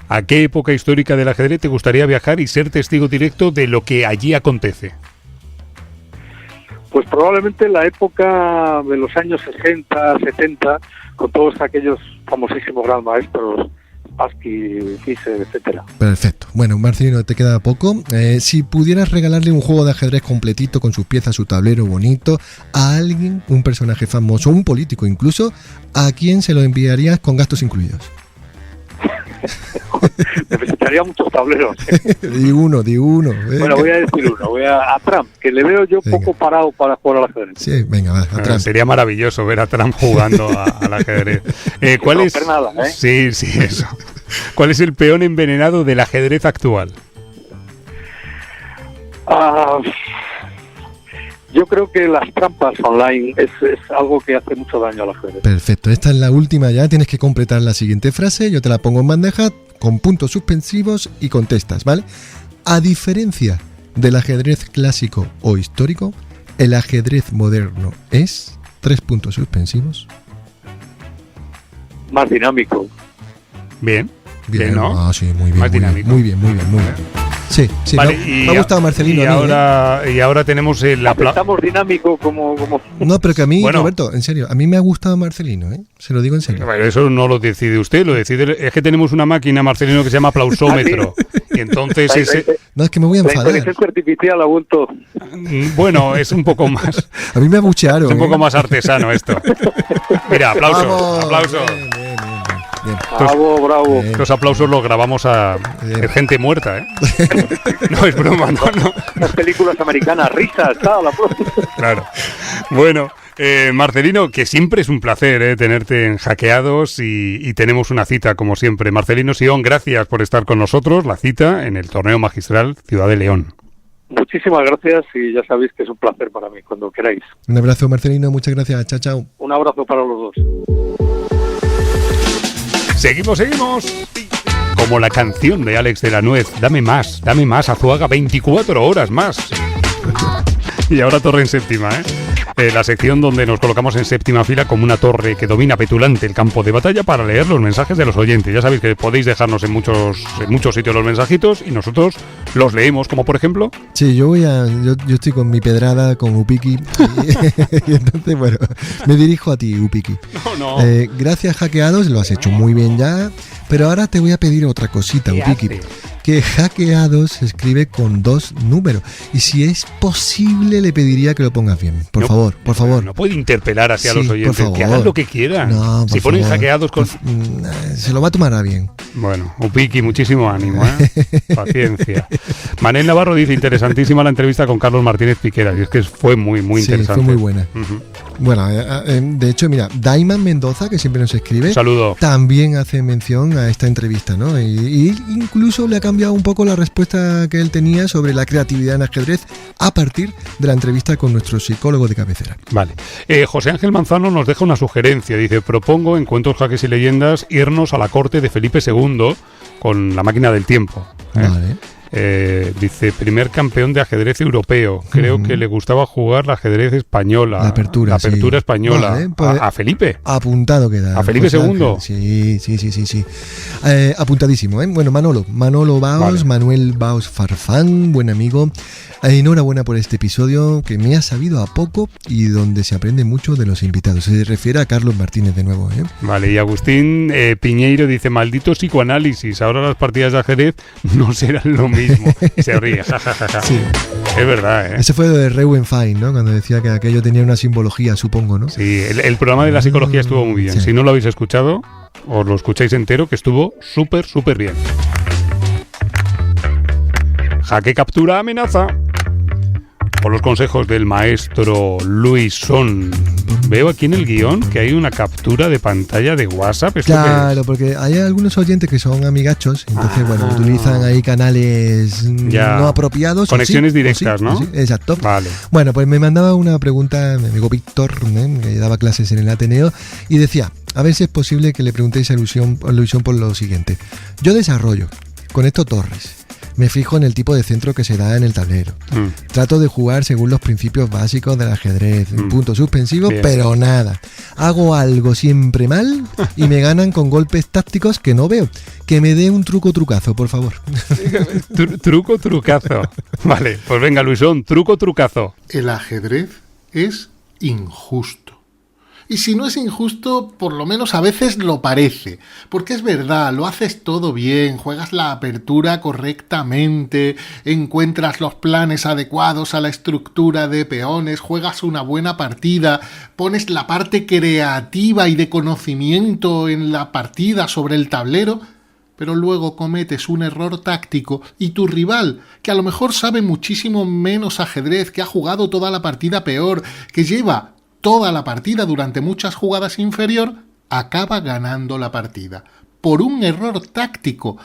¿A qué época histórica del ajedrez te gustaría viajar y ser testigo directo de lo que allí acontece? Pues probablemente la época de los años 60, 70, con todos aquellos famosísimos gran maestros, Spassky, Fischer, etcétera. Perfecto. Bueno, Marcelino, te queda poco. Si pudieras regalarle un juego de ajedrez completito con sus piezas, su tablero bonito, a alguien, un personaje famoso, un político incluso, ¿a quién se lo enviarías con gastos incluidos? Necesitaría muchos tableros. Di uno. Bueno, voy a decir uno. Voy a Trump, que le veo yo poco parado para jugar al ajedrez. Sí, venga, va, atrás. Sería maravilloso ver a Trump jugando al ajedrez. ¿Cuál es? Nada, ¿eh? Sí, eso. ¿Cuál es el peón envenenado del ajedrez actual? Yo creo que las trampas online es algo que hace mucho daño al ajedrez. Perfecto, esta es la última ya, tienes que completar la siguiente frase, yo te la pongo en bandeja con puntos suspensivos y contestas, ¿vale? A diferencia del ajedrez clásico o histórico, el ajedrez moderno es 3 puntos suspensivos. Más dinámico. Bien, ¿no? Ah, sí, muy bien. Más dinámico. Muy bien. Sí, Vale, me ha gustado Marcelino. Y ahora tenemos el aplauso. Estamos dinámico como... No, pero que a mí, Bueno. Roberto, en serio, a mí me ha gustado Marcelino, ¿eh? Se lo digo en serio. Bueno, eso no lo decide usted, lo decide. Es que tenemos una máquina, Marcelino, que se llama aplausómetro. Y entonces No, es que me voy a La enfadar. inteligencia artificial ha vuelto... Bueno, es un poco más. A mí me abuchearon. Es un poco más artesano esto. Mira, aplausos. Vamos, Aplausos. Bien. Bravo. Bien. Los aplausos los grabamos a gente muerta, ¿eh? No es broma, no. Las películas americanas, risas, tal, Claro. Bueno, Marcelino, que siempre es un placer tenerte en Hackeados y tenemos una cita, como siempre. Marcelino Sion, gracias por estar con nosotros. La cita en el Torneo Magistral Ciudad de León. Muchísimas gracias y ya sabéis que es un placer para mí, cuando queráis. Un abrazo, Marcelino, muchas gracias. Chao. Un abrazo para los dos. Seguimos. Como la canción de Alex de la Nuez, dame más, Azuaga, 24 horas más. Y ahora Torre en séptima, La sección donde nos colocamos en séptima fila como una torre que domina petulante el campo de batalla para leer los mensajes de los oyentes. Ya sabéis que podéis dejarnos en muchos sitios los mensajitos y nosotros los leemos, como por ejemplo... Sí, yo estoy con mi pedrada, con Upiki, y entonces, bueno, me dirijo a ti, Upiki. No. Gracias, Hackeados, lo has hecho muy bien ya, pero ahora te voy a pedir otra cosita, Upiki. Que Hackeados se escribe con 2 números. Y si es posible, le pediría que lo pongas bien. Por favor. No puede interpelar así a los oyentes. Por favor. Que hagan lo que quieran. No, si ponen Hackeados con... se lo va a tomar a bien. Bueno, Upiki, muchísimo ánimo, paciencia. Manel Navarro dice, interesantísima la entrevista con Carlos Martínez Piqueras. Y es que fue muy interesante. Fue muy buena. Bueno, de hecho, mira, Daiman Mendoza, que siempre nos escribe, saludo, también hace mención a esta entrevista, ¿no? Y incluso le ha cambiado un poco la respuesta que él tenía sobre la creatividad en ajedrez a partir de la entrevista con nuestro psicólogo de cabecera. Vale. José Ángel Manzano nos deja una sugerencia. Dice, propongo en Cuentos, Jaques y Leyendas irnos a la corte de Felipe II con la máquina del tiempo. Vale. Dice, primer campeón de ajedrez europeo. Creo que le gustaba jugar la ajedrez española. La apertura española. Vale, pues, a Felipe. Apuntado queda. ¿A Felipe II? Sí. Apuntadísimo, ¿eh? Bueno, Manolo Baos, vale. Manuel Baos Farfán, buen amigo. Enhorabuena por este episodio que me ha sabido a poco y donde se aprende mucho de los invitados. Se refiere a Carlos Martínez de nuevo, ¿eh? Vale, y Agustín Piñeiro dice, maldito psicoanálisis, ahora las partidas de ajedrez no serán lo mismo. Y se ríe, jajajaja. Sí. Es verdad, ¿eh? Ese fue de Reubenfein, ¿no? Cuando decía que aquello tenía una simbología, supongo, ¿no? Sí, el programa de la psicología estuvo muy bien. Sí. Si no lo habéis escuchado, os lo escucháis entero, que estuvo súper bien. Jaque, captura, amenaza. Por los consejos del maestro Luisón. Veo aquí en el guión que hay una captura de pantalla de WhatsApp. Claro, porque hay algunos oyentes que son amigachos, entonces, utilizan ahí canales no apropiados. Conexiones directas, ¿no? Sí, exacto. Vale. Bueno, pues me mandaba una pregunta mi amigo Víctor, que daba clases en el Ateneo, y decía, a ver si es posible que le preguntéis a Luisón por lo siguiente. Yo desarrollo, conecto torres. Me fijo en el tipo de centro que se da en el tablero. Trato de jugar según los principios básicos del ajedrez. Punto suspensivo, bien. Pero nada. Hago algo siempre mal y me ganan con golpes tácticos que no veo. Que me dé un trucazo, por favor. Trucazo. Vale, pues venga, Luisón, trucazo. El ajedrez es injusto. Y si no es injusto, por lo menos a veces lo parece. Porque es verdad, lo haces todo bien, juegas la apertura correctamente, encuentras los planes adecuados a la estructura de peones, juegas una buena partida, pones la parte creativa y de conocimiento en la partida sobre el tablero, pero luego cometes un error táctico y tu rival, que a lo mejor sabe muchísimo menos ajedrez, que ha jugado toda la partida peor, que lleva toda la partida durante muchas jugadas inferior, acaba ganando la partida. Por un error táctico.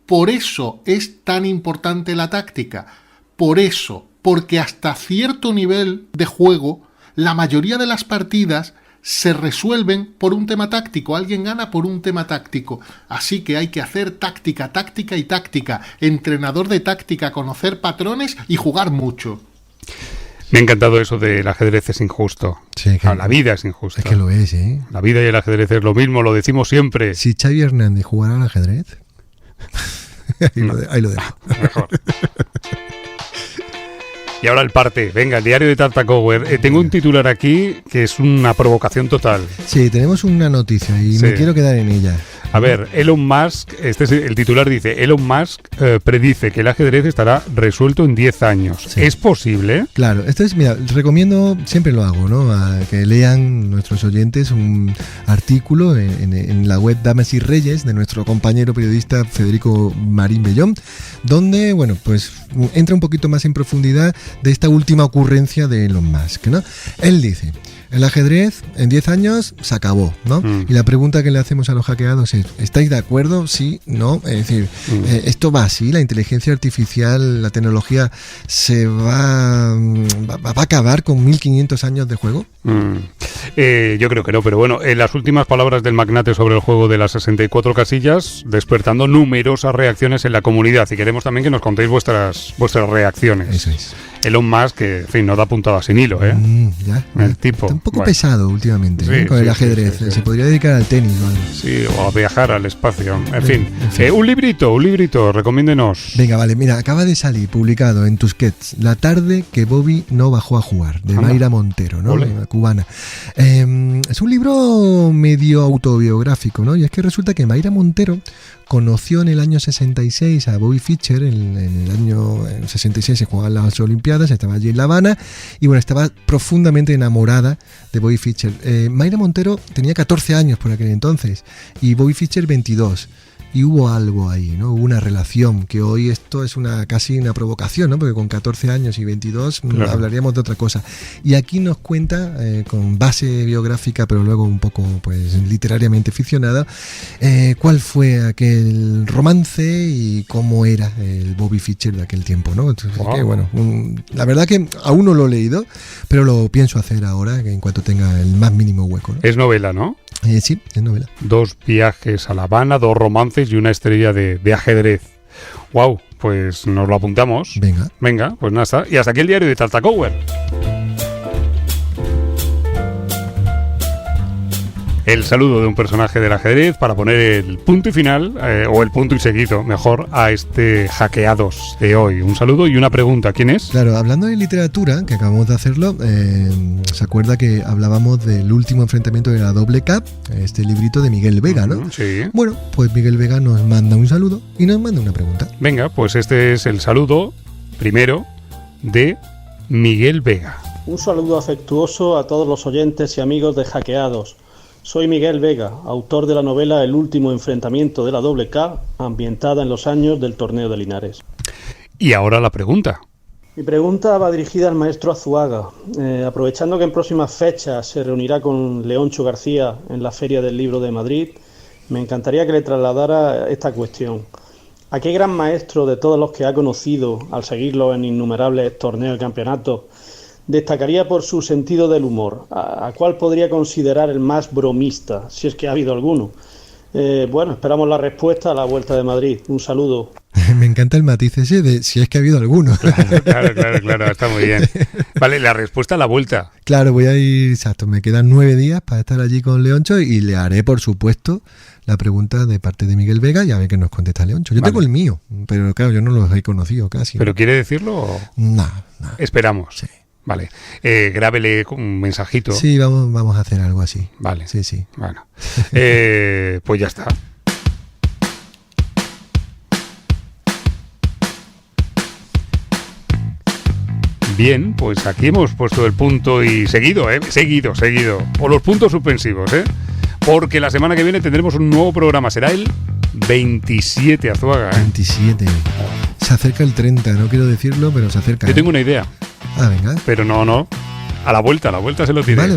Por eso es tan importante la táctica. Por eso, porque hasta cierto nivel de juego, la mayoría de las partidas se resuelven por un tema táctico. Alguien gana por un tema táctico. Así que hay que hacer táctica y táctica. Entrenador de táctica, conocer patrones y jugar mucho. Me ha encantado eso del ajedrez es injusto. Sí, la vida es injusta. Es que lo es, ¿eh? La vida y el ajedrez es lo mismo, lo decimos siempre. Si Xavi Hernández jugara al ajedrez, ahí lo dejo. Mejor. Y ahora el parte. Venga, el diario de Tartacower. Tengo un titular aquí que es una provocación total. Sí, tenemos una noticia y me quiero quedar en ella. A ver, Elon Musk, el titular dice, Elon Musk predice que el ajedrez estará resuelto en 10 años. Sí. ¿Es posible? Claro, mira, recomiendo, siempre lo hago, ¿no? A que lean nuestros oyentes un artículo en la web Damas y Reyes de nuestro compañero periodista Federico Marín Bellón, donde, bueno, pues entra un poquito más en profundidad de esta última ocurrencia de Elon Musk, ¿no? Él dice, el ajedrez en 10 años se acabó, ¿no? Y la pregunta que le hacemos a los hackeados es, ¿estáis de acuerdo? Sí, no. Es decir, esto va así, la inteligencia artificial, la tecnología se va a acabar con 1500 años de juego. Yo creo que no, pero bueno, las últimas palabras del magnate sobre el juego de las 64 casillas, despertando numerosas reacciones en la comunidad, y queremos también que nos contéis vuestras reacciones. Eso es. Elon Musk, que en fin, no da puntada sin hilo, ¿eh? El tipo. Está un poco pesado últimamente, sí, con el ajedrez. Sí. Se podría dedicar al tenis, ¿vale? Sí, o a viajar al espacio. En fin. Un librito, recomiéndenos. Venga, vale, mira, acaba de salir publicado en Tusquets La tarde que Bobby no bajó a jugar, de Mayra Montero, ¿no? Cubana. Es un libro medio autobiográfico, ¿no? Y es que resulta que Mayra Montero conoció en el año 66 a Bobby Fischer. En el año 66 se jugaban las Olimpiadas, estaba allí en La Habana y bueno, estaba profundamente enamorada de Bobby Fischer. Mayra Montero tenía 14 años por aquel entonces y Bobby Fischer 22. Y hubo algo ahí, ¿no? Hubo una relación, que hoy esto es casi una provocación, ¿no? Porque con 14 años y 22 hablaríamos de otra cosa. Y aquí nos cuenta, con base biográfica, pero luego un poco pues literariamente ficcionada, cuál fue aquel romance y cómo era el Bobby Fischer de aquel tiempo, ¿no? Entonces, que, bueno, la verdad que aún no lo he leído, pero lo pienso hacer ahora, en cuanto tenga el más mínimo hueco, ¿no? Es novela, ¿no? Sí, es novela. 2 viajes a La Habana, 2 romances y una estrella de ajedrez. Wow, pues nos lo apuntamos. Venga, pues nada está. Y hasta aquí el diario de Tartacower. El saludo de un personaje del ajedrez para poner el punto y final, o el punto y seguido, mejor, a este Hackeados de hoy. Un saludo y una pregunta. ¿Quién es? Claro, hablando de literatura, que acabamos de hacerlo, ¿se acuerda que hablábamos del último enfrentamiento de la Doble K? Este librito de Miguel Vega, ¿no? Sí. Bueno, pues Miguel Vega nos manda un saludo y nos manda una pregunta. Venga, pues este es el saludo primero de Miguel Vega. Un saludo afectuoso a todos los oyentes y amigos de Hackeados. Soy Miguel Vega, autor de la novela El último enfrentamiento de la Doble K, ambientada en los años del torneo de Linares. Y ahora la pregunta. Mi pregunta va dirigida al maestro Azuaga. Aprovechando que en próximas fechas se reunirá con Leoncho García en la Feria del Libro de Madrid, me encantaría que le trasladara esta cuestión. ¿A qué gran maestro de todos los que ha conocido al seguirlo en innumerables torneos y campeonatos destacaría por su sentido del humor? ¿A cuál podría considerar el más bromista, si es que ha habido alguno? Bueno, esperamos la respuesta a la Vuelta de Madrid. Un saludo. Me encanta el matiz ese de si es que ha habido alguno. Claro, está muy bien. Vale, la respuesta a la Vuelta. Claro, voy a ir, exacto, me quedan 9 días para estar allí con Leoncho y le haré, por supuesto, la pregunta de parte de Miguel Vega y a ver qué nos contesta Leoncho. Yo tengo el mío, pero claro, yo no los he conocido casi. ¿Pero quiere decirlo? No. Esperamos. Sí. Vale, grábele un mensajito. Sí, vamos a hacer algo así. Vale. Sí. Bueno, pues ya está. Bien, pues aquí hemos puesto el punto y seguido. O los puntos suspensivos, porque la semana que viene tendremos un nuevo programa. Será el 27, Azuaga. 27. Se acerca el 30, no quiero decirlo, pero se acerca. Yo tengo una idea. Ah, venga. Pero no. A la vuelta se lo diré. Vale,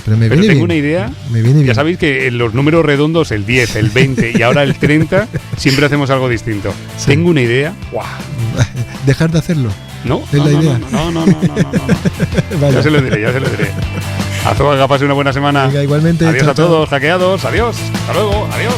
pero me viene tengo bien. Una idea. Me viene bien. Ya sabéis que en los números redondos, el 10, el 20 y ahora el 30, siempre hacemos algo distinto. Sí. Tengo una idea. ¡Guau! ¿Dejar de hacerlo? No. ¿Es la idea? No. Vale. Ya se lo diré. Azuaga, pase una buena semana. Venga, igualmente. Adiós a todos, hackeados. Adiós. Hasta luego. Adiós.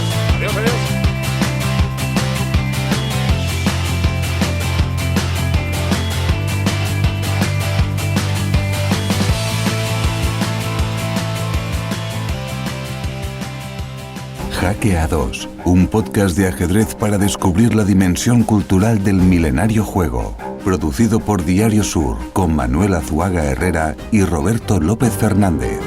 Hackeados, un podcast de ajedrez para descubrir la dimensión cultural del milenario juego. Producido por Diario Sur, con Manuel Azuaga Herrera y Roberto López Fernández.